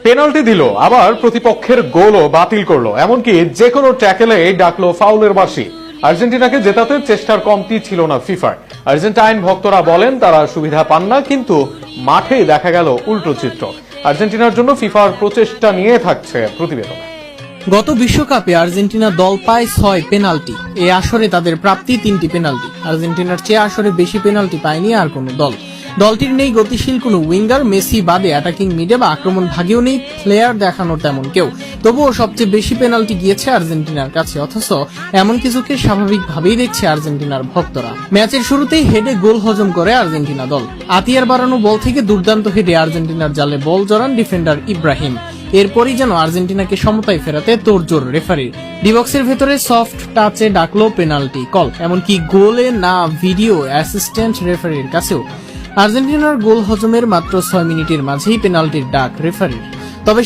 Penalty দিল, আবার প্রতিপক্ষের গোলও বাতিল করলো, এমনকি যে কোনো ট্যাকেলে ডাকলো ফাউলের বাঁশি। আর্জেন্টিনাকে জেতাতে চেষ্টার কমতি ছিল না ফিফার। আর্জেন্টাইন ভক্তরা বলেন তারা সুবিধা পান না, কিন্তু মাঠে দেখা গেল উল্টো চিত্র। আর্জেন্টিনার জন্য ফিফার প্রচেষ্টা নিয়ে থাকছে প্রতিবেদন। গত বিশ্বকাপে আর্জেন্টিনা দল পায় 6 পেনাল্টি। এই আসরে তাদের প্রাপ্তি 3টি পেনাল্টি। আর্জেন্টিনার চেয়ে আসরে বেশি পেনাল্টি পায়নি আর কোনো দল। দলটির নেই গতিশীল কোনো উইঙ্গার, মেসি বাদে অ্যাটাকিং মিডে বা আক্রমণ ভাগেও নেই প্লেয়ার দেখানোর তেমন কেউ। তবুও সবচেয়ে বেশি পেনাল্টি গিয়েছে আর্জেন্টিনার কাছে, অথচ এমন কিছুকে স্বাভাবিকভাবেই দেখছে আর্জেন্টিনার ভক্তরা। ম্যাচের শুরুতেই হেডে গোল হজম করে আর্জেন্টিনা দল। আতিয়ার বাড়ানো বল থেকে দুর্দান্ত হেডে আর্জেন্টিনার জালে বল জড়ান ডিফেন্ডার ইব্রাহিম। এরপরই যেন আর্জেন্টিনাকে সমতায় ফেরাতে তোড়জোড় রেফারির। ডিবক্সের ভেতরে সফট টাচে ডাকলো পেনাল্টি কল, এমনকি গোলে না ভিডিও অ্যাসিস্ট্যান্ট রেফারির কাছেও। আর্জেন্টিনার গোল হজমের মাত্র 6 মিনিটের মাঝেই পেনাল্টির ডাক রেফারির। তবে